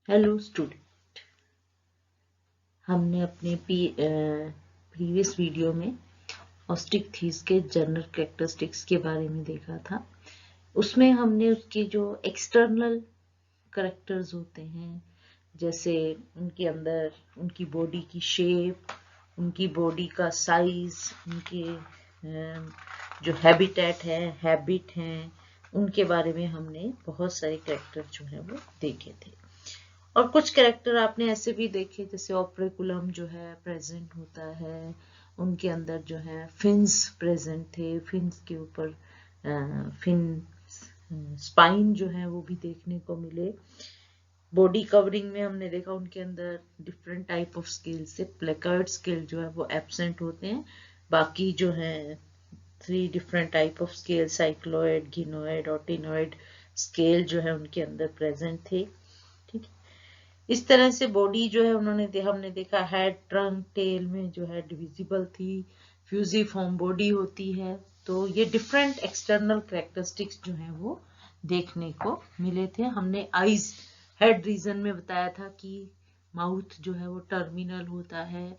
Hello student, हमने अपने previous video में ऑस्टिक थीस के जनरल कैरेक्टरिस्टिक्स के बारे में देखा था। उसमें हमने उसके जो एक्सटर्नल कैरेक्टर्स होते हैं, जैसे उनके अंदर उनकी बॉडी की शेप, उनकी बॉडी का साइज, उनके जो हैबिटेट है, हैबिट हैं, उनके बारे में हमने बहुत सारे कैरेक्टर जो है वो देखे थे। और कुछ कैरेक्टर आपने ऐसे भी देखे, जैसे ऑपरेकुलम जो है प्रेजेंट होता है, उनके अंदर जो है फिन्स प्रेजेंट थे, फिन्स के ऊपर फिन स्पाइन जो है वो भी देखने को मिले। बॉडी कवरिंग में हमने देखा उनके अंदर डिफरेंट टाइप ऑफ स्केल से प्लेकर्ड स्केल जो है वो एब्सेंट होते हैं। बाकी जो है 3 different type of scale, cycloid, ganoid और टिनोइड स्केल जो है उनके अंदर प्रेजेंट थे। ठीक है, इस तरह से बॉडी जो है हमने देखा हेड, ट्रंक, टेल में जो है डिविजिबल थी, फ्यूजिफॉर्म बॉडी होती है। तो ये डिफरेंट एक्सटर्नल कैरेक्टरिस्टिक्स जो है वो देखने को मिले थे। हमने आईज हेड रीजन में बताया था कि माउथ जो है वो टर्मिनल होता है,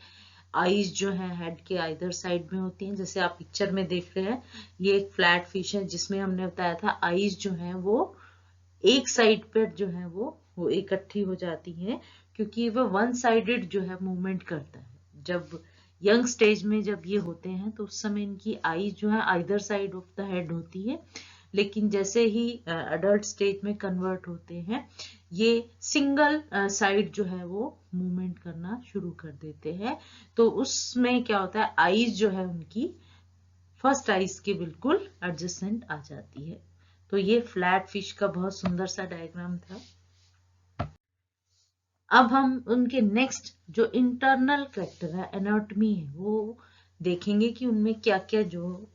आईज जो है हेड के आइदर साइड में होती हैं। जैसे आप पिक्चर में देख रहे हैं, ये एक फ्लैट फिश है जिसमें हमने बताया था आईज जो है वो एक साइड पर जो है वो इकट्ठी हो जाती है, क्योंकि वो वन साइडेड जो है मूवमेंट करता है। जब यंग स्टेज में जब ये होते हैं तो उस समय इनकी आई जो है either side of the head होती है, लेकिन जैसे ही अडल्ट स्टेज में कन्वर्ट होते हैं ये सिंगल साइड जो है वो मूवमेंट करना शुरू कर देते हैं। तो उसमें क्या होता है, आईज जो है उनकी फर्स्ट आईज के बिल्कुल एडजेसेंट आ जाती है। तो ये फ्लैट फिश का बहुत सुंदर सा डायग्राम था। अब हम उनके नेक्स्ट जो इंटरनल कैरेक्टर है, एनाटॉमी है, वो देखेंगे कि उनमें क्या क्या जो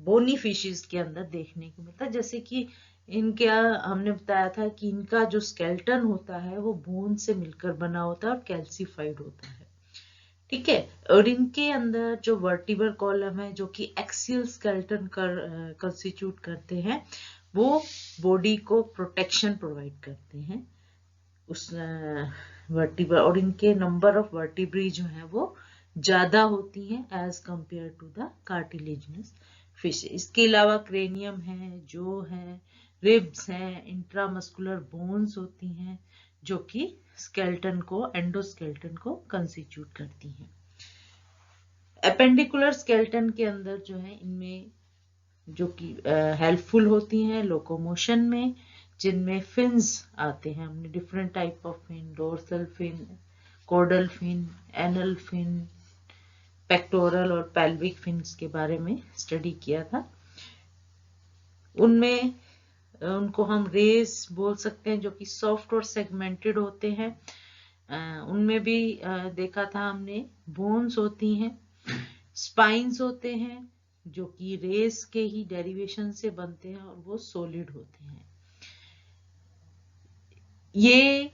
बोनी फिशेस के अंदर देखने को मिलता है। जैसे कि इनके हमने बताया था कि इनका जो स्केलेटन होता है वो बोन से मिलकर बना होता है और कैल्सिफाइड होता है। ठीक है, और इनके अंदर जो वर्टिब्रल कॉलम है जो कि एक्सियल स्केलेटन कंस्टिट्यूट करते हैं, वो बॉडी को प्रोटेक्शन प्रोवाइड करते हैं उस वर्टिब्रा, और इनके नंबर ऑफ वर्टिब्री जो है वो ज्यादा होती हैं as compare to the cartilaginous fish. इसके अलावा क्रेनियम है, जो है रिब्स हैं, इंट्रामस्कुलर बोन्स होती हैं जो कि स्केलेटन को, एंडोस्केलेटन को कंस्टिट्यूट करती हैं। एपेंडिकुलर स्केलेटन के अंदर जो है इनमें जो कि हेल्पफुल होती हैं लोकोमोशन में, जिनमें फिन्स आते हैं। हमने different type of fin, dorsal fin, caudal fin, anal fin, pectoral और पेल्विक फिन्स के बारे में स्टडी किया था। उनमें उनको हम रेस बोल सकते हैं जो कि सॉफ्ट और सेगमेंटेड होते हैं। उनमें भी देखा था हमने, बोन्स होती हैं, स्पाइन्स होते हैं जो कि रेस के ही डेरिवेशन से बनते हैं और वो सॉलिड होते हैं। ये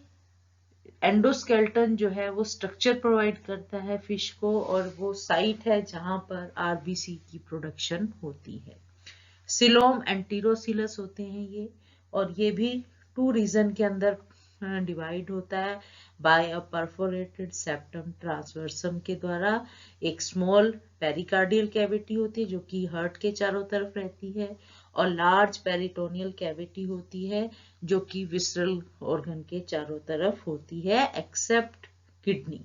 एंडोस्केलेटन जो है वो स्ट्रक्चर प्रोवाइड करता है फिश को, और वो साइट है जहां पर आरबीसी की प्रोडक्शन होती है। सिलोम एंटीरोसिलस होते हैं ये, और ये भी 2 रीजन के अंदर डिवाइड होता है बाय अ परफोरेटेड सेप्टम ट्रांसवर्सम के द्वारा। एक स्मॉल पेरिकार्डियल कैविटी होती है जो कि हार्ट के चारों तरफ रहती है, और लार्ज पेरिटोनियल कैविटी होती है जो कि विसरल ऑर्गन के चारों तरफ होती है, एक्सेप्ट किडनी।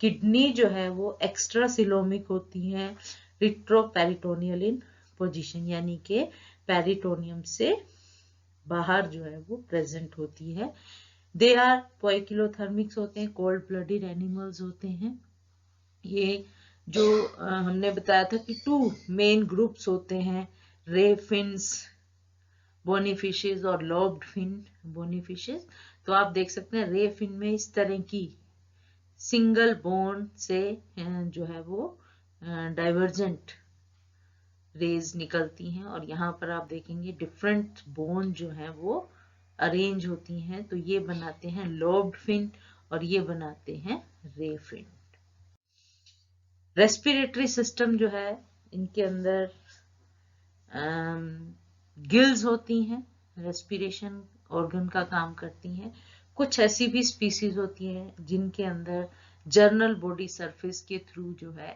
किडनी जो है वो एक्स्ट्रा सिलोमिक होती है, रिट्रोपेरिटोनियल इन पोजीशन, यानी कि पेरिटोनियम से बाहर जो है वो प्रेजेंट होती है। दे आर पोइकिलोथर्मिक्स होते हैं, कोल्ड ब्लडेड एनिमल्स होते हैं। ये जो हमने बताया था कि 2 मेन ग्रुप्स होते हैं, रे फिन्स बोनी फिशेज और लॉब्ड फिन बोनी फिशेज। तो आप देख सकते हैं रे फिन में इस तरह की सिंगल बोन से जो है वो डाइवर्जेंट रेज निकलती हैं, और यहाँ पर आप देखेंगे डिफरेंट बोन जो है वो अरेंज होती हैं, तो ये बनाते हैं लॉब्ड फिन और ये बनाते हैं रे फिन। रेस्पिरेटरी सिस्टम जो है इनके अंदर गिल्स होती हैं, रेस्पिरेशन ऑर्गन का काम करती हैं। कुछ ऐसी भी स्पीसीज होती हैं जिनके अंदर जर्नल बॉडी सरफेस के थ्रू जो है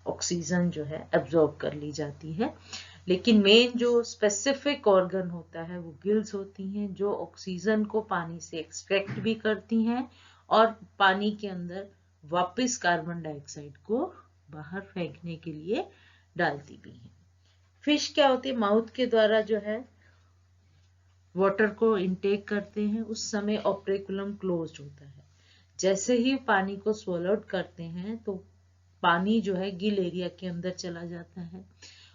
ऑक्सीजन जो है एब्जॉर्ब कर ली जाती है। लेकिन मेन जो स्पेसिफिक ऑर्गन होता है वो गिल्स होती हैं, जो ऑक्सीजन को पानी से एक्सट्रैक्ट भी करती हैं और पानी के अंदर वापस कार्बन डाइऑक्साइड को बाहर फेंकने के लिए डालती भी हैं। फिश क्या होती है, माउथ के द्वारा जो है वाटर को इनटेक करते हैं, उस समय ऑपरेकुलम क्लोज्ड होता है। जैसे ही पानी को स्वॉलोड करते हैं तो पानी जो है गिल एरिया के अंदर चला जाता है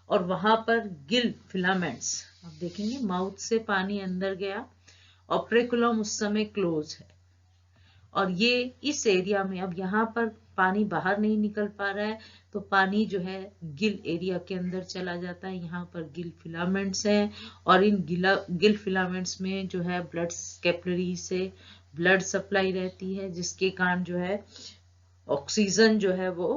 और वहां पर गिल फिलामेंट्स, आप देखेंगे माउथ से पानी अंदर गया, ऑपरेकुलम उस समय क्लोज है और ये इस एरिया में, अब यहाँ पर पानी बाहर नहीं निकल पा रहा है तो पानी जो है गिल एरिया के अंदर चला जाता है। यहाँ पर गिल फिलामेंट्स हैं और इन गिल फिलामेंट्स में जो है ब्लड कैपिलरी से ब्लड सप्लाई रहती है, जिसके कारण जो है ऑक्सीजन जो है वो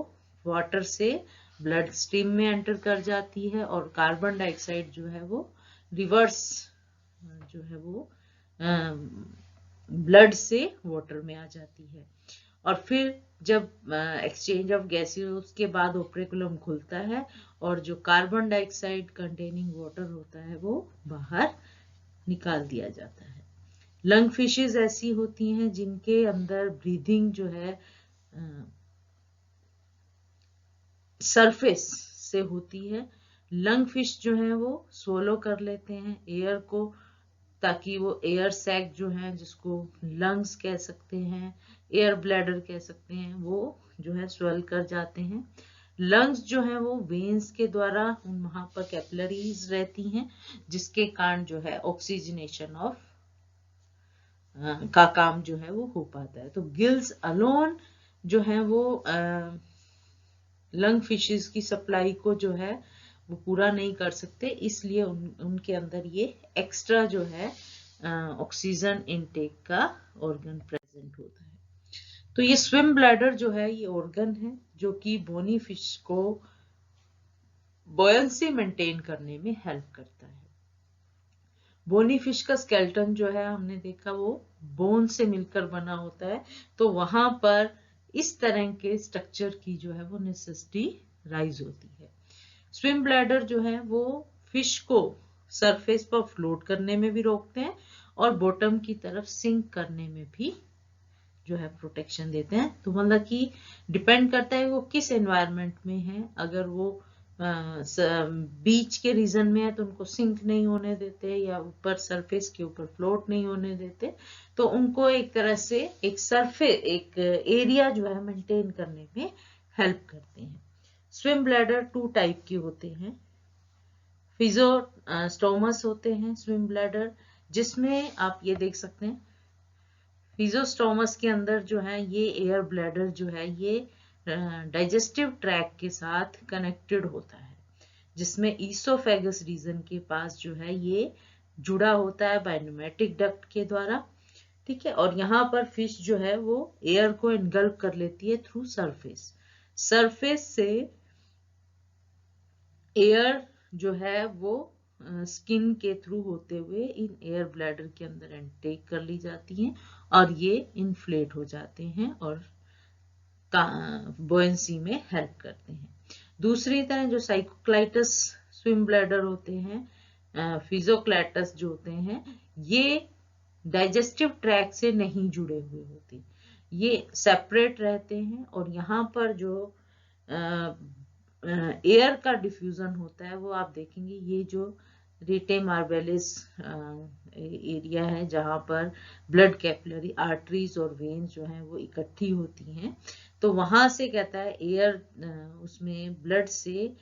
वाटर से ब्लड स्ट्रीम में एंटर कर जाती है और कार्बन डाइऑक्साइड जो है वो रिवर्स जो है वो ब्लड से वाटर में आ जाती है। और फिर जब एक्सचेंज ऑफ गैसेस के बाद ऑपरेकुलम खुलता है और जो कार्बन डाइऑक्साइड कंटेनिंग वाटर होता है वो बाहर निकाल दिया जाता है। लंग फिशेस ऐसी होती हैं जिनके अंदर ब्रीदिंग जो है सरफेस से होती है। लंग फिश जो है वो सोलो कर लेते हैं एयर को, ताकि वो एयर सैक जो है, जिसको लंग्स कह सकते हैं, एयर ब्लैडर कह सकते हैं, वो जो है स्वेल कर जाते हैं। लंग्स जो है वो वेन्स के द्वारा वहां पर कैपिलरीज रहती हैं, जिसके कारण जो है ऑक्सीजनेशन ऑफ का काम जो है वो हो पाता है। तो गिल्स अलोन जो है वो लंग फिशेस की सप्लाई को जो है वो पूरा नहीं कर सकते, इसलिए उनके अंदर ये एक्स्ट्रा जो है ऑक्सीजन इनटेक का ऑर्गन प्रेजेंट होता है। तो ये स्विम ब्लैडर जो है ये ऑर्गन है जो कि बोनी फिश को बॉयंसी मेंटेन करने में हेल्प करता है। बोनी फिश का स्केलेटन जो है हमने देखा वो बोन से मिलकर बना होता है, तो वहां पर इस तरह के स्ट्रक्चर की जो है वो नेसेसिटी राइज होती है। स्विम ब्लैडर जो है वो फिश को सरफेस पर फ्लोट करने में भी रोकते हैं और बॉटम की तरफ सिंक करने में भी जो है प्रोटेक्शन देते हैं। तो मतलब कि डिपेंड करता है वो किस एनवायरनमेंट में है। अगर वो बीच के रीजन में है तो उनको सिंक नहीं होने देते या ऊपर सरफेस के ऊपर फ्लोट नहीं होने देते, तो उनको एक तरह से एक एरिया जो है मेंटेन करने में हेल्प करते हैं। स्विम ब्लैडर 2 टाइप के होते हैं। फिजोस्टोमस होते हैं स्विम ब्लैडर, जिसमें आप ये देख सकते हैं फिजोस्टोमस के अंदर जो है ये एयर ब्लैडर जो है ये डाइजेस्टिव ट्रैक के साथ कनेक्टेड होता है, जिसमें ईसोफेगस रीजन के पास जो है ये जुड़ा होता है बाय न्यूमेटिक डक्ट के द्वारा। ठीक है, और यहाँ पर फिश जो है वो एयर को इनगल्फ कर लेती है थ्रू सरफेस से एयर जो है वो स्किन के थ्रू होते हुए इन एयर ब्लैडर के अंदर इनटेक कर ली जाती हैं और ये इन्फ्लेट हो जाते हैं और बॉयंसी में हेल्प करते हैं। दूसरी तरह जो साइकोक्लाइटस स्विम ब्लैडर होते हैं, फिजोक्लैटस जो होते हैं, ये डाइजेस्टिव ट्रैक से नहीं जुड़े हुए होते, ये सेपरेट रहते हैं और यहाँ पर जो एयर का डिफ्यूजन होता है वो आप देखेंगे ये जो रेटे मार्बेलिस एरिया है जहां पर ब्लड कैपिलरी आर्टरीज और वेन्स जो हैं वो इकट्ठी होती हैं, तो वहां से कहता है एयर उसमें ब्लड से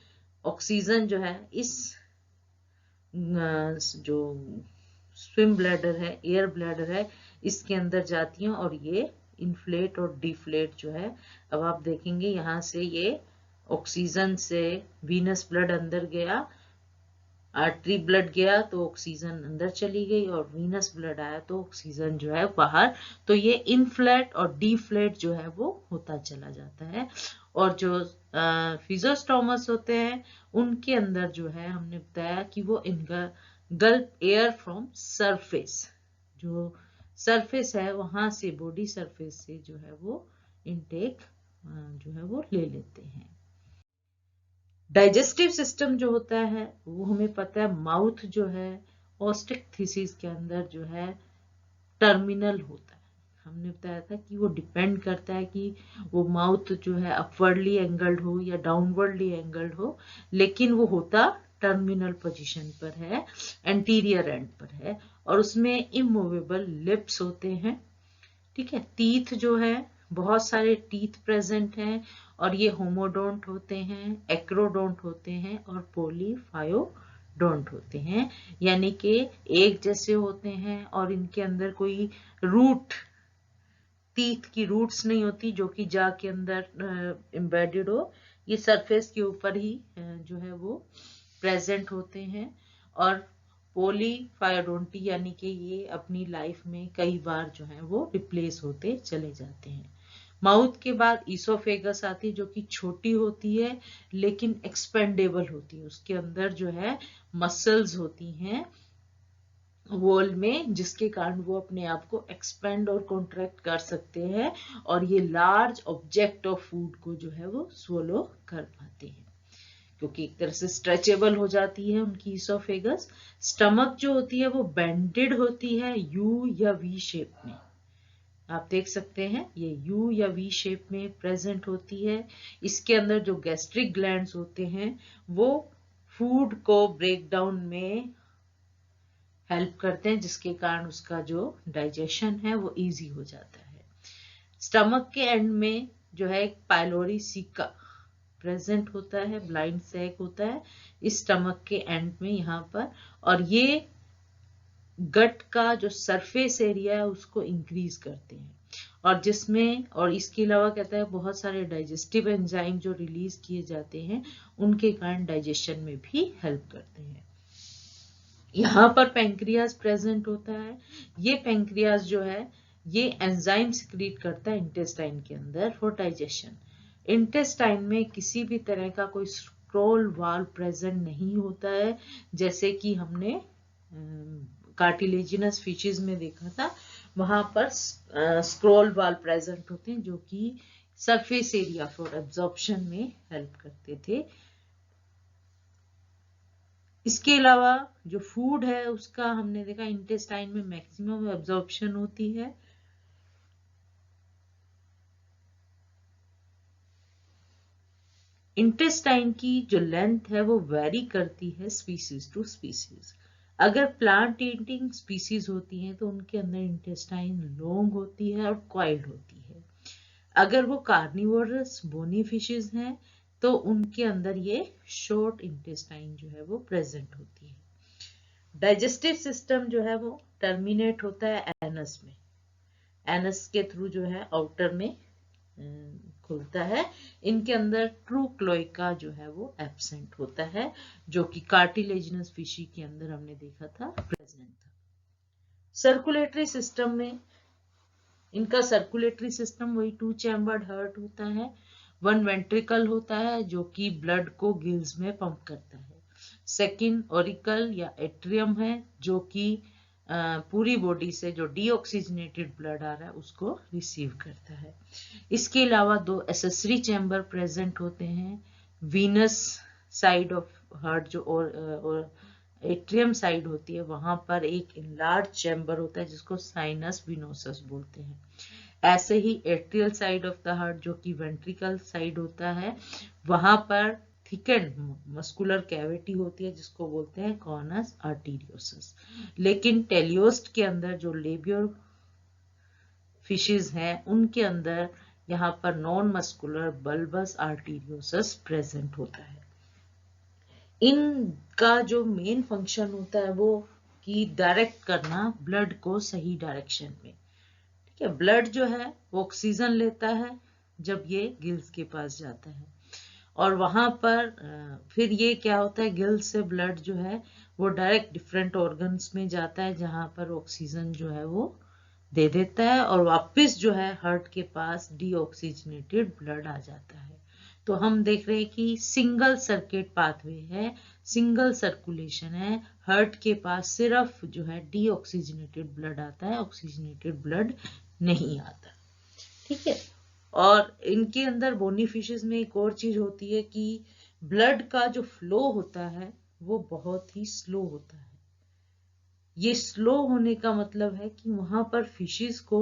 ऑक्सीजन जो है इस जो स्विम ब्लैडर है, एयर ब्लैडर है, इसके अंदर जाती हैं और ये इन्फ्लेट और डिफ्लेट जो है। अब आप देखेंगे यहाँ से ये ऑक्सीजन से वीनस ब्लड अंदर गया, आर्टरी ब्लड गया तो ऑक्सीजन अंदर चली गई और वीनस ब्लड आया तो ऑक्सीजन जो है बाहर, तो ये इनफ्लेट और डीफ्लेट जो है वो होता चला जाता है। और जो फिजोस्टोमस होते हैं उनके अंदर जो है हमने बताया कि वो इनका गल्प एयर फ्रॉम सरफेस, जो सरफेस है वहां से, बॉडी सरफेस से जो है वो इनटेक जो है वो ले लेते हैं। डाइजेस्टिव सिस्टम जो होता है वो हमें पता है, माउथ जो है ऑस्टिक थीसिस के अंदर जो है टर्मिनल होता है। हमने बताया था कि वो डिपेंड करता है कि वो माउथ जो है अपवर्डली एंगल्ड हो या डाउनवर्डली एंगल्ड हो, लेकिन वो होता टर्मिनल पोजीशन पर है, एंटीरियर एंड पर है, और उसमें इमूवेबल लिप्स होते हैं। ठीक है, टीथ जो है, बहुत सारे टीथ प्रेजेंट हैं, और ये होमोडोंट होते हैं, एक्रोडोंट होते हैं और पॉलीफायोडोंट होते हैं, यानी कि एक जैसे होते हैं, और इनके अंदर कोई रूट, टीथ की रूट्स नहीं होती जो कि जा के अंदर एम्बेडेड हो, ये सरफेस के ऊपर ही जो है वो प्रेजेंट होते हैं। और पॉलीफायोडोंटी यानी कि ये अपनी लाइफ में कई बार जो है वो रिप्लेस होते चले जाते हैं। माउथ के बाद ईसोफेगस आती है जो कि छोटी होती है लेकिन एक्सपेंडेबल होती है, उसके अंदर जो है मसल्स होती हैं वॉल में, जिसके कारण वो अपने आप को एक्सपेंड और कॉन्ट्रैक्ट कर सकते हैं, और ये लार्ज ऑब्जेक्ट ऑफ फूड को जो है वो swallow कर पाते हैं, क्योंकि एक तरह से स्ट्रेचेबल हो जाती है उनकी ईसोफेगस। स्टमक जो होती है वो बेंडेड होती है यू या वी शेप में, आप देख सकते हैं ये यू या वी शेप में प्रेजेंट होती है। इसके अंदर जो गैस्ट्रिक ग्लैंड्स होते हैं वो फूड को ब्रेक डाउन में हेल्प करते हैं, जिसके कारण उसका जो डाइजेशन है वो इजी हो जाता है। स्टमक के एंड में जो है एक पाइलोरी सिका प्रेजेंट होता है, ब्लाइंड सैक होता है इस स्टमक के एंड में यहाँ पर, और ये गट का जो सरफेस एरिया है उसको इंक्रीज करते हैं, और जिसमें, और इसके अलावा कहता है बहुत सारे डाइजेस्टिव एंजाइम जो रिलीज किए जाते हैं उनके कारण डाइजेशन में भी हेल्प करते हैं। यहाँ पर पेंक्रियाज प्रेजेंट होता है, ये पेंक्रियाज जो है ये एंजाइम सिक्रीट करता है इंटेस्टाइन के अंदर फॉर डाइजेशन। इंटेस्टाइन में किसी भी तरह का कोई स्क्रोल वाल्व प्रेजेंट नहीं होता है, जैसे कि हमने कार्टिलेजिनस फिशेज में देखा था, वहां पर स्क्रोल वाल्व प्रेजेंट होते हैं जो कि सरफेस एरिया फॉर एब्जॉर्प्शन में हेल्प करते थे। इसके अलावा जो फूड है उसका हमने देखा इंटेस्टाइन में मैक्सिमम एब्जॉर्प्शन होती है। इंटेस्टाइन की जो लेंथ है वो वेरी करती है स्पीसीज टू स्पीसीज। अगर प्लांट ईटिंग स्पीसीज होती हैं तो उनके अंदर इंटेस्टाइन लॉन्ग होती है और क्वाइल्ड होती है। अगर वो कार्निवोरस बोनी फिशेज हैं तो उनके अंदर ये शॉर्ट इंटेस्टाइन जो है वो प्रेजेंट होती है। डाइजेस्टिव सिस्टम जो है वो टर्मिनेट होता है एनस में, एनस के थ्रू जो है आउटर में खुलता है। इनके अंदर ट्रू क्लोइका जो है वो एब्सेंट होता है, जो कि कार्टिलेजिनस फिशी के अंदर हमने देखा था प्रेजेंट था। सर्कुलेटरी सिस्टम में इनका सर्कुलेटरी सिस्टम वही 2 चैम्बर्ड हार्ट होता है, 1 वेंट्रिकल होता है जो कि ब्लड को गिल्स में पंप करता है, सेकंड ऑरिकल या एट्रियम है जो कि पूरी बॉडी से जो डीऑक्सीजनेटेड ब्लड आ रहा है उसको रिसीव करता है। इसके अलावा 2 एसेसरी चैम्बर प्रेजेंट होते हैं, वीनस साइड ऑफ हार्ट जो और एट्रियम साइड होती है वहां पर एक इनलार्ज चैम्बर होता है जिसको साइनस विनोसस बोलते हैं। ऐसे ही atrial side of the heart जो कि वेंट्रिकल साइड होता है वहां पर थिकन मस्कुलर कैविटी होती है जिसको बोलते हैं कॉनस आर्टीरियोसस। लेकिन टेलियोस्ट के अंदर जो लेबियो फिशेज हैं उनके अंदर यहाँ पर नॉन मस्कुलर बल्बस आर्टीरियोसस प्रेजेंट होता है। इनका जो मेन फंक्शन होता है वो कि डायरेक्ट करना ब्लड को सही डायरेक्शन में। ठीक है, ब्लड जो है वो ऑक्सीजन लेता है जब ये गिल्स के पास जाता है, और वहां पर फिर ये क्या होता है, गिल्स से ब्लड जो है वो डायरेक्ट डिफरेंट ऑर्गन्स में जाता है जहां पर ऑक्सीजन जो है वो दे देता है, और वापस जो है हार्ट के पास डीऑक्सीजनेटेड ब्लड आ जाता है। तो हम देख रहे हैं कि सिंगल सर्किट पाथवे है, सिंगल सर्कुलेशन है, हार्ट के पास सिर्फ जो है डीऑक्सीजनेटेड ब्लड आता है, ऑक्सीजनेटेड ब्लड नहीं आता। ठीक है। और इनके अंदर बोनी फिशेस में एक और चीज होती है कि ब्लड का जो फ्लो होता है वो बहुत ही स्लो होता है। ये स्लो होने का मतलब है कि वहां पर फिशेस को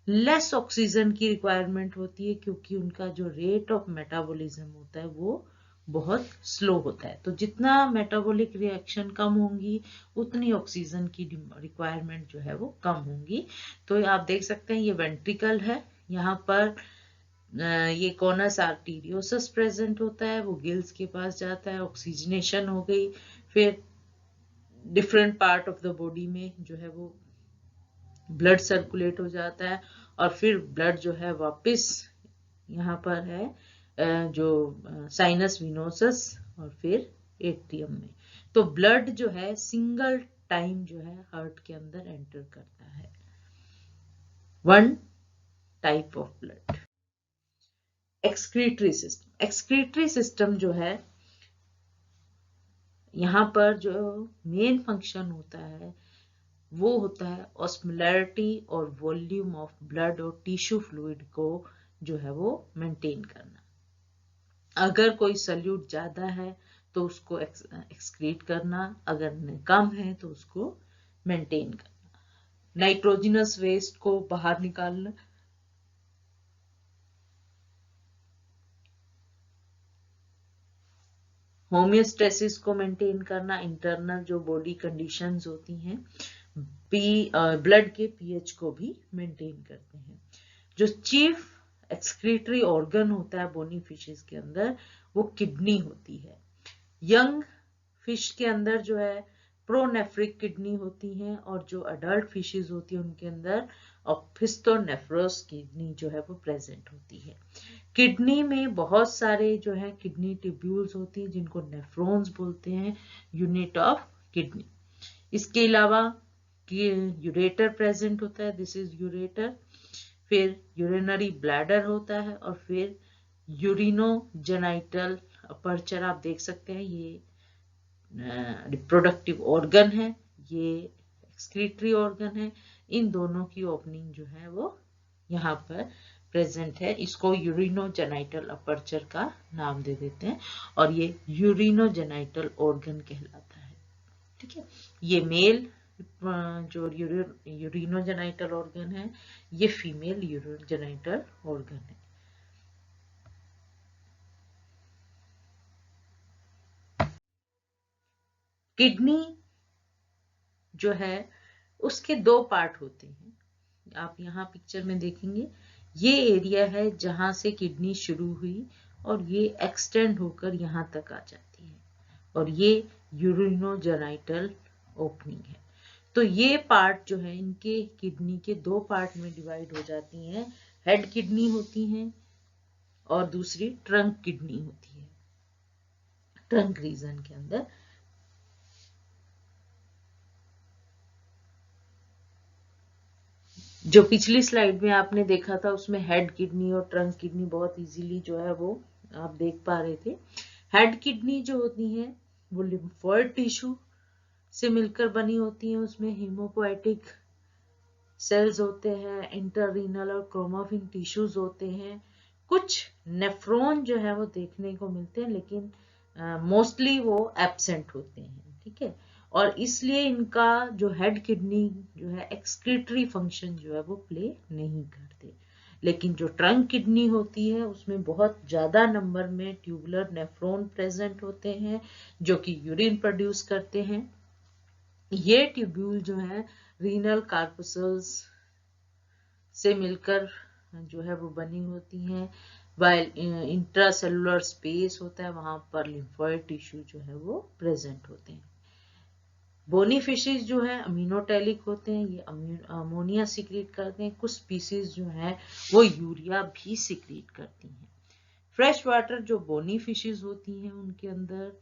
लेस ऑक्सीजन की रिक्वायरमेंट होती है, क्योंकि उनका जो रेट ऑफ मेटाबॉलिज्म होता है वो बहुत स्लो होता है। तो जितना मेटाबॉलिक रिएक्शन कम होंगी उतनी ऑक्सीजन की रिक्वायरमेंट जो है वो कम होंगी। तो आप देख सकते हैं ये वेंट्रिकल है, यहाँ पर ये कोनस आर्टीरियोसस प्रेजेंट होता है, वो गिल्स के पास जाता है, ऑक्सीजनेशन हो गई, फिर different part of the body में जो है वो ब्लड सर्कुलेट हो जाता है, और फिर ब्लड जो है वापस यहाँ पर है जो साइनस विनोसस और फिर एट्रियम में। तो ब्लड जो है सिंगल टाइम जो है हार्ट के अंदर एंटर करता है, one type of blood. Excretory system, excretory system जो है यहाँ पर जो मेन फंक्शन होता है वो होता है ऑस्मोलैरिटी और वॉल्यूम ऑफ ब्लड और टिश्यू फ्लूइड को जो है वो मेंटेन करना। अगर कोई सल्यूट ज्यादा है तो उसको एक्सक्रीट करना, अगर कम है तो उसको मेंटेन करना। नाइट्रोजनस वेस्ट को बाहर निकालना, होम्योस्टेसिस को मेंटेन करना, इंटरनल जो बॉडी कंडीशंस होती हैं, ब्लड के पीएच को भी मेंटेन करते हैं। जो चीफ एक्सक्रीटरी ऑर्गन होता है बोनी फिशेस के अंदर वो किडनी होती है। यंग फिश के अंदर जो है प्रोनेफ्रिक किडनी होती है, और जो अडल्ट फिशेस होती है उनके अंदर ऑप्थिस्टोनेफ्रोस किडनी जो है वो प्रेजेंट होती है। किडनी में बहुत सारे जो है किडनी ट्यूब्यूल्स होती हैं जिनको नेफ्रॉन्स बोलते हैं, यूनिट ऑफ किडनी। इसके अलावा यूरेटर प्रेजेंट होता है, दिस इज यूरेटर। फिर यूरिनरी ब्लैडर होता है, और फिर यूरिनोजेनाइटल अपर्चर आप देख सकते हैं, ये रिप्रोडक्टिव ऑर्गन है, ये एक्सक्रीटरी ऑर्गन है। इन दोनों की ओपनिंग जो है वो यहाँ पर प्रेजेंट है, इसको यूरिनोजेनाइटल अपर्चर का नाम दे देते हैं, और ये यूरिनोजेनाइटल ऑर्गन कहलाता है। ठीक है। ये मेल जो यूरिनोजेनाइटल ऑर्गन है, ये फीमेल यूरिनोजेनाइटल ऑर्गन है। किडनी जो है उसके दो पार्ट होते हैं, आप यहाँ पिक्चर में देखेंगे, ये एरिया है जहां से किडनी शुरू हुई और ये एक्सटेंड होकर यहाँ तक आ जाती है, और ये यूरिनोजेनाइटल ओपनिंग है। तो ये पार्ट जो है इनके किडनी के दो पार्ट में डिवाइड हो जाती हैं, हेड किडनी होती हैं और दूसरी ट्रंक किडनी होती है। ट्रंक रीजन के अंदर जो पिछली स्लाइड में आपने देखा था उसमें हेड किडनी और ट्रंक किडनी बहुत इजीली जो है वो आप देख पा रहे थे। हेड किडनी जो होती है वो लिम्फोइड टिश्यू से मिलकर बनी होती है, उसमें हीमोपोएटिक सेल्स होते हैं, इंटररीनल और क्रोमोफिन टिश्यूज होते हैं, कुछ नेफ्रॉन जो है वो देखने को मिलते हैं, लेकिन मोस्टली वो एब्सेंट होते हैं। ठीक है। और इसलिए इनका जो हेड किडनी जो है एक्सक्रीटरी फंक्शन जो है वो प्ले नहीं करते। लेकिन जो ट्रंक किडनी होती है उसमें बहुत ज्यादा नंबर में ट्यूबुलर नेफ्रॉन प्रेजेंट होते हैं जो कि यूरिन प्रोड्यूस करते हैं। ये ट्यूब्यूल जो है रीनल कार्पसल्स से मिलकर जो है वो बनी होती हैं, वाइल इंट्रासेलुलर स्पेस होता है वहां पर लिम्फोइड टिश्यू जो है वो प्रेजेंट होते हैं। बोनी फिशेज जो है अमीनोटेलिक होते हैं, ये अमोनिया सिक्रीट करते हैं, कुछ स्पीसीज जो है वो यूरिया भी सिक्रीट करती हैं। फ्रेश वाटर जो बोनी फिशेज होती हैं उनके अंदर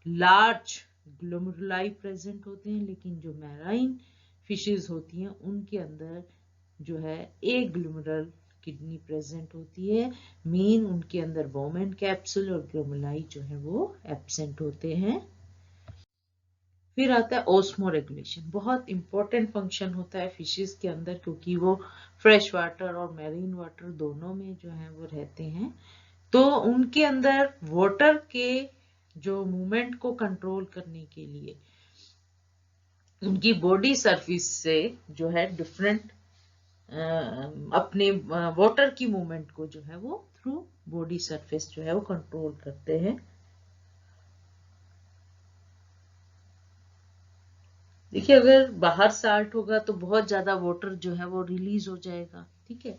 लार्ज ग्लोमेरुलाई प्रेजेंट होते हैं, लेकिन जो मैराइन फिशेज होती हैं उनके अंदर जो है एक ग्लोमेरुल किडनी प्रेजेंट होती है। मेन उनके अंदर वोमेन कैप्सूल और ग्लोमेरुलाई जो है वो एब्सेंट होते हैं। फिर आता है ओस्मो रेगुलेशन। बहुत इंपॉर्टेंट फंक्शन होता है फिशेस के अंदर, क्योंकि वो फ्रेश वाटर और मैरीन वाटर दोनों में जो है वो रहते हैं। तो उनके अंदर वाटर के जो मूवमेंट को कंट्रोल करने के लिए उनकी बॉडी सरफेस से जो है डिफरेंट अपने वाटर की मूवमेंट को जो है वो थ्रू बॉडी सरफेस जो है वो कंट्रोल करते हैं। देखिए, अगर बाहर साल्ट होगा तो बहुत ज्यादा वाटर जो है वो रिलीज हो जाएगा, ठीक है,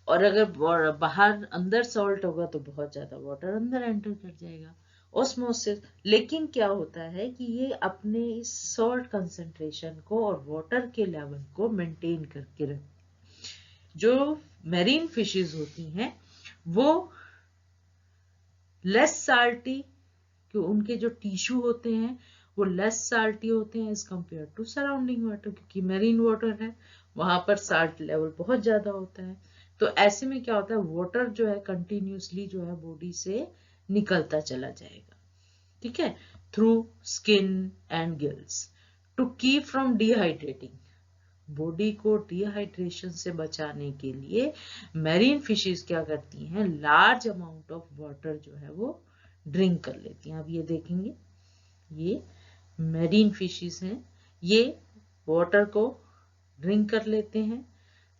और अगर बाहर अंदर सॉल्ट होगा तो बहुत ज्यादा वाटर अंदर एंटर कर जाएगा, ऑस्मोसिस। लेकिन क्या होता है कि ये अपने इस सॉल्ट कंसंट्रेशन को और वाटर के लेवल को मेंटेन करके रखते। जो मैरीन फिशेस होती हैं वो लेस साल्टी, कि उनके जो टिश्यू होते हैं वो लेस साल्टी होते हैं as compare to surrounding water, क्योंकि मैरीन वाटर है, वहां पर साल्ट लेवल बहुत ज्यादा होता है। तो ऐसे में क्या होता है, वाटर जो है कंटिन्यूसली जो है बॉडी से निकलता चला जाएगा, ठीक है, through skin and gills to keep from dehydrating. Body को डिहाइड्रेशन से बचाने के लिए मैरीन फिशेस क्या करती हैं, लार्ज अमाउंट ऑफ वाटर जो है वो ड्रिंक कर लेती हैं। अब ये देखेंगे, ये मैरीन फिशेस हैं, ये वाटर को ड्रिंक कर लेते हैं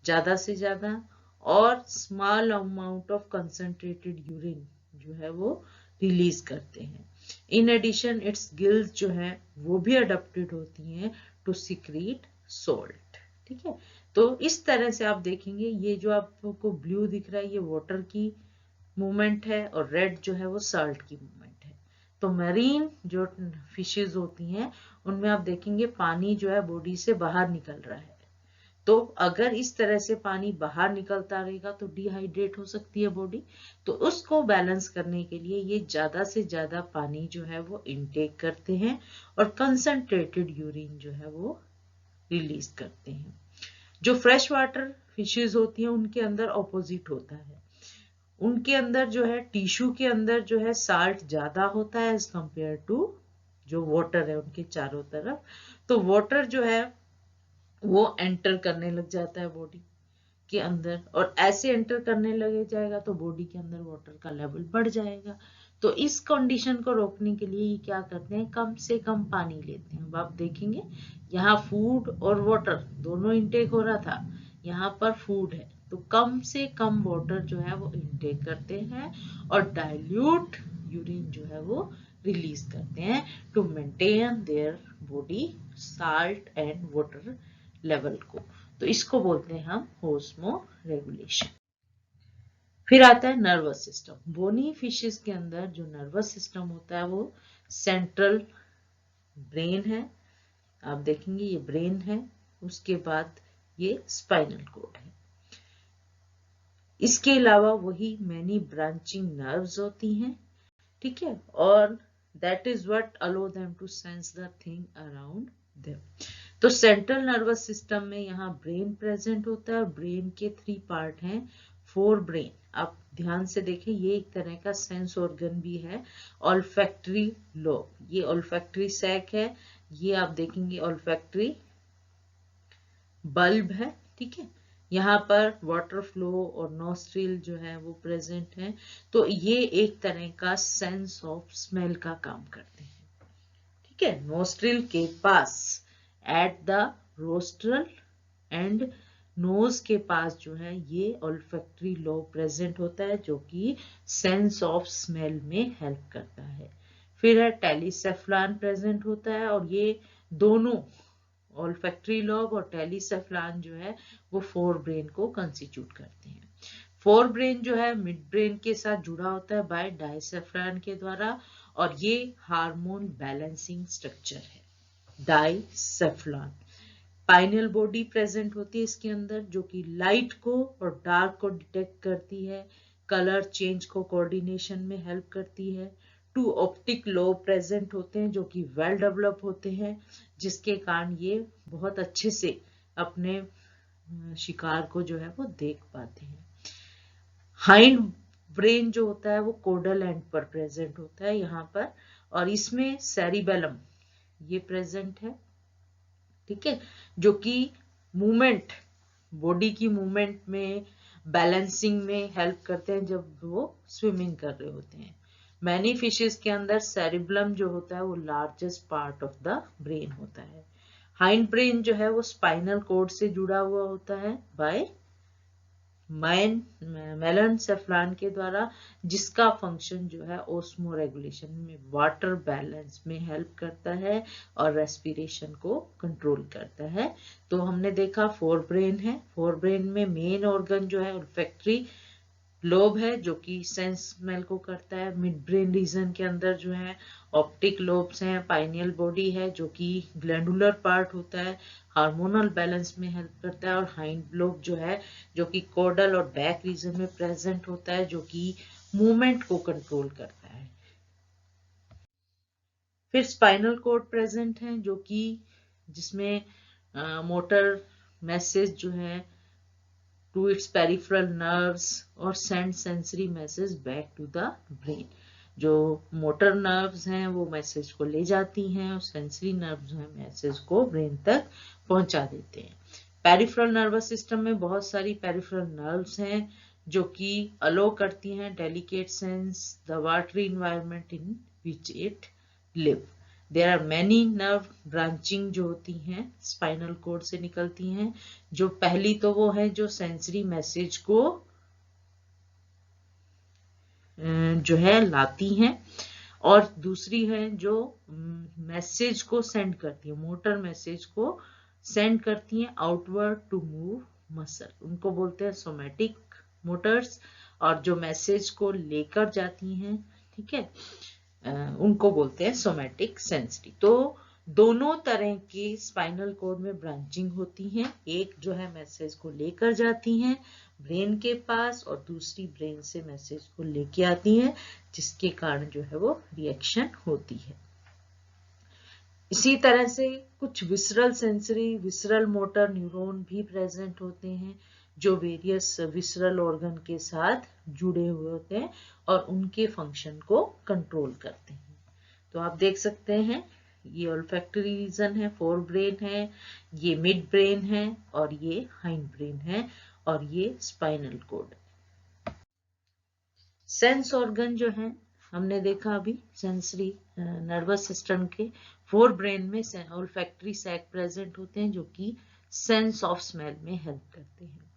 ज्यादा से ज्यादा, और small amount of concentrated urine जो है वो रिलीज करते हैं। इन एडिशन इट्स गिल्स जो है वो भी अडेप्टेड होती हैं टू सिक्रीट सोल्ट, ठीक है। तो इस तरह से आप देखेंगे, ये जो आपको ब्लू दिख रहा है ये वाटर की मूवमेंट है और रेड जो है वो साल्ट की मूवमेंट है। तो मैरीन जो फिशेस होती हैं उनमें आप देखेंगे पानी जो है बॉडी से बाहर निकल रहा है। तो अगर इस तरह से पानी बाहर निकलता रहेगा तो डिहाइड्रेट हो सकती है बॉडी। तो उसको बैलेंस करने के लिए ये ज्यादा से ज्यादा पानी जो है वो इनटेक करते हैं और कंसंट्रेटेड यूरिन जो है वो रिलीज करते हैं। जो फ्रेश वाटर फिशेस होती हैं उनके अंदर ऑपोजिट होता है, उनके अंदर जो है टिश्यू के अंदर जो है साल्ट ज्यादा होता है एज कंपेयर टू जो वाटर है उनके चारों तरफ। तो वाटर जो है वो एंटर करने लग जाता है बॉडी के अंदर, और ऐसे एंटर करने लगे जाएगा तो बॉडी के अंदर वाटर का लेवल बढ़ जाएगा। तो इस कंडीशन को रोकने के लिए ये क्या करते हैं, कम से कम पानी लेते हैं। अब आप देखेंगे यहाँ फूड और वाटर दोनों इनटेक हो रहा था, यहाँ पर फूड है तो कम से कम वाटर जो है वो इनटेक करते हैं और डाइल्यूट यूरिन जो है वो रिलीज करते हैं to maintain their body salt and water level को। तो इसको बोलते हैं हम ओस्मो रेगुलेशन। फिर आता है नर्वस सिस्टम। बोनी फिशेस के अंदर जो नर्वस सिस्टम होता है वो सेंट्रल ब्रेन है, आप देखेंगे ये ब्रेन है, उसके बाद ये स्पाइनल कॉर्ड है। इसके अलावा वही मैनी ब्रांचिंग नर्व्स होती हैं, ठीक है, और that is what allow them to sense the thing around them. तो सेंट्रल नर्वस सिस्टम में यहाँ ब्रेन प्रेजेंट होता है और ब्रेन के 3 पार्ट हैं। फोर ब्रेन, आप ध्यान से देखें, ये एक तरह का सेंस ऑर्गन भी है। ऑल्फैक्टरी लोब, ये ऑल्फैक्टरी सैक है, ये आप देखेंगे ऑल्फैक्टरी बल्ब है, ठीक है। यहाँ पर वाटर फ्लो और नोस्ट्रिल जो है वो प्रेजेंट है। तो ये एक तरह का सेंस ऑफ स्मेल का काम करते हैं, ठीक है। नोस्ट्रिल के पास at the rostral end nose के पास जो है ये ऑल्फैक्टरी लोब प्रेजेंट होता है, जो कि सेंस ऑफ स्मेल में हेल्प करता है। फिर है टेलीसेफ्लान प्रेजेंट होता है, और ये दोनों ऑल्फैक्टरी लोब और टेलीसेफ्लान जो है वो फोर ब्रेन को कंस्टिट्यूट करते हैं। फोर ब्रेन जो है मिड ब्रेन के साथ जुड़ा होता है बाय डाइसेफ्रान के द्वारा, और ये हार्मोन बैलेंसिंग स्ट्रक्चर है डाइसेफ्लान। पाइनल बॉडी प्रेजेंट होती है इसके अंदर, जो कि लाइट को और डार्क को डिटेक्ट करती है, कलर चेंज को कोऑर्डिनेशन में हेल्प करती है। 2 ऑप्टिक लोब प्रेजेंट होते हैं जो कि वेल डेवलप होते हैं, जिसके कारण ये बहुत अच्छे से अपने शिकार को जो है वो देख पाते हैं। हाइंड ब्रेन जो होता है वो कोडल एंड पर प्रेजेंट होता है यहाँ पर, और इसमें सेरिबेलम ये प्रेजेंट है, ठीक है, जो कि मूवमेंट, बॉडी की मूवमेंट में, बैलेंसिंग में हेल्प करते हैं जब वो स्विमिंग कर रहे होते हैं। मैनी फिशेस के अंदर सेरिबलम जो होता है वो largest part of the brain होता है। हाइंड ब्रेन जो है वो स्पाइनल कॉर्ड से जुड़ा हुआ होता है बाय मेलेनसेफ्लन के द्वारा, जिसका फंक्शन जो है ओस्मो रेगुलेशन में, वाटर बैलेंस में हेल्प करता है और रेस्पिरेशन को कंट्रोल करता है। तो हमने देखा फोर ब्रेन है, फोर ब्रेन में मेन ऑर्गन जो है ओल्फैक्टरी लोब है जो कि सेंस स्मेल को करता है। मिड ब्रेन रीजन के अंदर जो है ऑप्टिक लोब्स हैं, पाइनियल बॉडी है जो कि ग्लैंडुलर पार्ट होता है, हार्मोनल बैलेंस में हेल्प करता है, और हाइंड लोब जो है जो कि कोडल और बैक रीजन में प्रेजेंट होता है जो कि मूवमेंट को कंट्रोल करता है। फिर स्पाइनल कॉर्ड प्रेजेंट है जो कि जिसमें मोटर मैसेज जो है to its peripheral nerves और send sensory message back to the brain। जो मोटर नर्व्स हैं वो मैसेज को ले जाती हैं और सेंसरी नर्व्स हैं मैसेज को ब्रेन तक पहुंचा देते हैं। पेरिफेरल नर्वस सिस्टम में बहुत सारी पेरिफेरल नर्व्स हैं जो कि अलो करती हैं delicate sense the watery environment in which it live. There are many nerve branching जो होती हैं स्पाइनल कोड से निकलती हैं। जो पहली तो वो है जो सेंसरी मैसेज को जो है लाती हैं, और दूसरी है जो मैसेज को सेंड करती है, मोटर मैसेज को सेंड करती हैं आउटवर्ड टू मूव मसल, उनको बोलते हैं सोमैटिक मोटर्स। और जो मैसेज को लेकर जाती हैं, ठीक है, उनको बोलते हैं सोमैटिक सेंसरी। तो दोनों तरह की स्पाइनल कॉर्ड में ब्रांचिंग होती है, एक जो है मैसेज को लेकर जाती हैं ब्रेन के पास और दूसरी ब्रेन से मैसेज को लेके आती हैं, जिसके कारण जो है वो रिएक्शन होती है। इसी तरह से कुछ visceral sensory, visceral motor neuron भी प्रेजेंट होते हैं जो वेरियस विसरल ऑर्गन के साथ जुड़े हुए होते हैं और उनके फंक्शन को कंट्रोल करते हैं। तो आप देख सकते हैं ये ओल्फैक्टरी रीजन है, फोर ब्रेन है, ये मिड ब्रेन है और ये हाइंड ब्रेन है, और ये स्पाइनल कॉर्ड। सेंस ऑर्गन जो है हमने देखा अभी सेंसरी नर्वस सिस्टम के फोर ब्रेन में ओल्फैक्टरी सैक प्रेजेंट होते हैं जो कि सेंस ऑफ स्मेल में हेल्प करते हैं।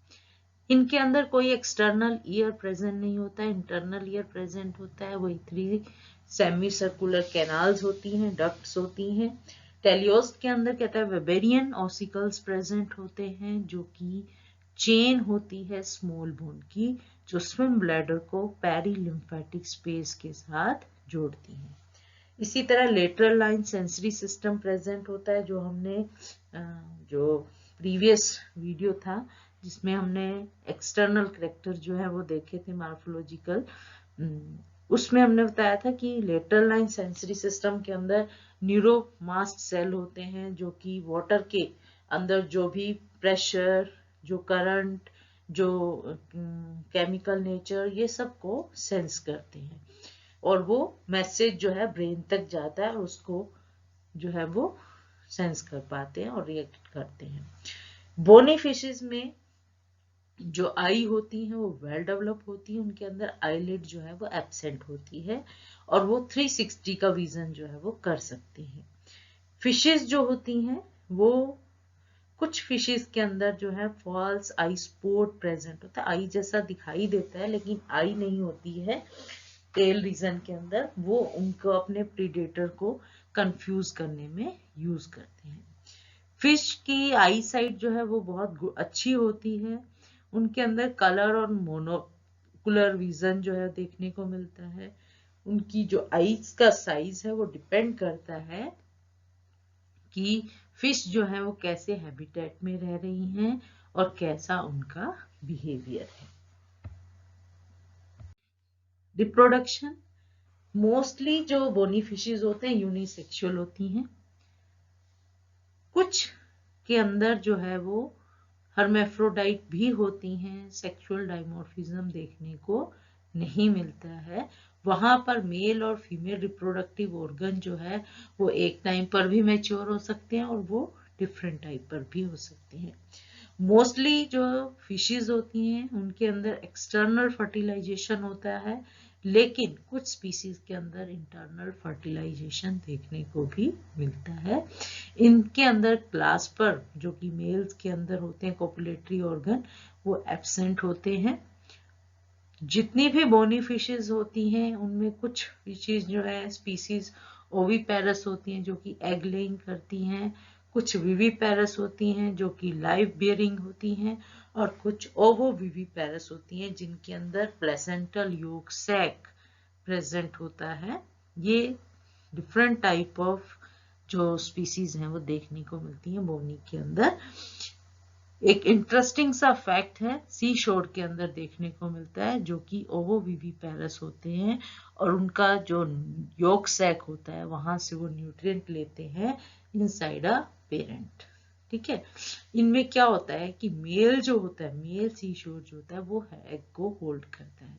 इनके अंदर कोई एक्सटर्नल ईयर प्रेजेंट नहीं होता है, इंटरनल ईयर प्रेजेंट होता है। वही 3 सेमी सर्कुलर कैनाल्स होती हैं, डक्ट्स होती हैं। टेलियोस्ट के अंदर कहता है वेबेरियन ऑसिकल्स प्रेजेंट होते हैं जो कि चेन होती है स्मॉल बोन की, जो स्विम ब्लैडर को पेरिलिम्फेटिक स्पेस के साथ जोड़ती है। इसी तरह lateral line sensory system present होता है, जो हमने जो प्रीवियस वीडियो था जिसमें हमने एक्सटर्नल कैरेक्टर जो है वो देखे थे मॉर्फोलॉजिकल, उसमें हमने बताया था कि लेटरल लाइन सेंसरी सिस्टम के अंदर न्यूरोमास्ट सेल होते हैं जो कि वाटर के अंदर जो भी प्रेशर, जो करंट, जो केमिकल नेचर, ये सब को सेंस करते हैं और वो मैसेज जो है ब्रेन तक जाता है और उसको जो है वो सेंस कर पाते हैं और रिएक्ट करते हैं। बोनी फिशेस में जो आई होती है वो वेल डेवलप होती है, उनके अंदर आईलिड जो है वो एब्सेंट होती है और वो 360 का विजन जो है वो कर सकते हैं। फिशेस जो होती हैं वो कुछ फिशेस के अंदर जो है फॉल्स आई स्पॉट प्रेजेंट होता है, आई जैसा दिखाई देता है लेकिन आई नहीं होती है टेल रीजन के अंदर, वो उनको अपने प्रीडेटर को कंफ्यूज करने में यूज करते हैं। फिश की आई साइट जो है वो बहुत अच्छी होती है, उनके अंदर कलर और मोनोकुलर विजन जो है देखने को मिलता है। उनकी जो आईज का साइज है वो डिपेंड करता है कि फिश जो है वो कैसे हैबिटेट में रह रही हैं और कैसा उनका बिहेवियर है। रिप्रोडक्शन मोस्टली जो बोनी फिशेस होते हैं यूनिसेक्सुअल होती हैं, कुछ के अंदर जो है वो हर्मेफ्रोडाइट भी होती हैं, सेक्सुअल डायमॉर्फिज्म देखने को नहीं मिलता है। वहां पर मेल और फीमेल रिप्रोडक्टिव ऑर्गन जो है वो एक टाइम पर भी मैच्योर हो सकते हैं और वो डिफरेंट टाइप पर भी हो सकते हैं। मोस्टली जो फिशेस होती हैं उनके अंदर एक्सटर्नल फर्टिलाइजेशन होता है, लेकिन कुछ स्पीसीज के अंदर इंटरनल फर्टिलाइजेशन देखने को भी मिलता है। इनके अंदर क्लास पर जो कि मेल्स के अंदर होते हैं कोपुलेटरी ऑर्गन, वो एब्सेंट होते हैं। जितनी भी बोनी फिशेस होती हैं उनमें कुछ फिशेस जो है स्पीसीज ओविपेरस होती हैं जो कि एग लेइंग करती हैं, कुछ विविपेरस होती हैं जो कि लाइव बियरिंग होती हैं, और कुछ ओवो विविपेरस होती हैं जिनके अंदर प्लेसेंटल योक सैक प्रेजेंट होता है। ये डिफरेंट टाइप ऑफ जो स्पीसीज हैं वो देखने को मिलती हैं बोनी के अंदर। एक इंटरेस्टिंग सा फैक्ट है, सी शोर के अंदर देखने को मिलता है जो कि ओवोविविपेरस होते हैं और उनका जो योक सैक होता है वहां से वो न्यूट्रिएंट लेते हैं इनसाइड अ पेरेंट। ठीक है, इनमें क्या होता है कि मेल जो होता है, मेल सी शोर जो होता है वो एग को होल्ड करता है।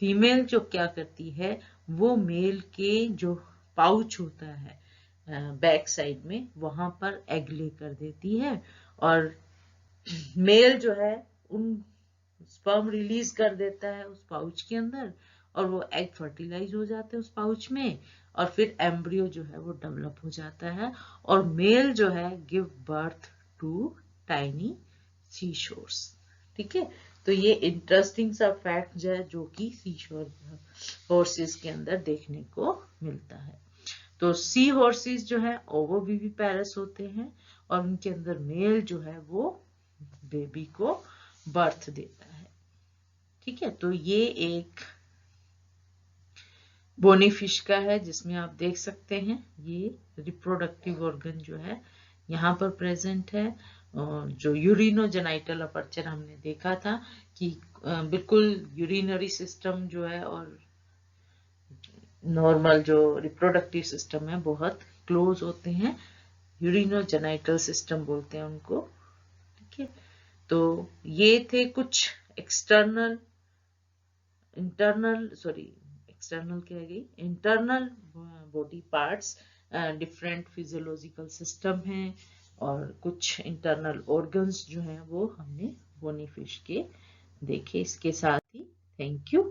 फीमेल जो क्या करती है वो मेल के जो पाउच होता है बैक साइड में वहां पर एग ले कर देती है, और मेल जो है उन स्पर्म रिलीज कर देता है उस पाउच के अंदर, और वो एग फर्टिलाइज हो जाते हैं उस पाउच में, और फिर एम्ब्रियो जो है वो डेवलप हो जाता है, और मेल जो है give birth to tiny sea horses. ठीक है, तो ये इंटरेस्टिंग सा फैक्ट जो है जो कि सी शोर हॉर्सेस के अंदर देखने को मिलता है। तो सी हॉर्सेस जो है ओवोविविपेरस होते हैं और उनके अंदर मेल जो है वो बेबी को बर्थ देता है। ठीक है, तो ये एक बोनी फिश का है जिसमें आप देख सकते हैं ये रिप्रोडक्टिव ऑर्गन जो है यहाँ पर प्रेजेंट है। जो यूरिनोजेनाइटल अपर्चर हमने देखा था कि बिल्कुल यूरिनरी सिस्टम जो है और नॉर्मल जो रिप्रोडक्टिव सिस्टम है बहुत क्लोज होते हैं, यूरिनोजेनाइटल सिस्टम बोलते हैं उनको। ठीक है, तो ये थे कुछ external internal body parts, different physiological system हैं और कुछ इंटरनल ऑर्गन्स जो हैं वो हमने बोनी फिश के देखे। इसके साथ ही थैंक यू।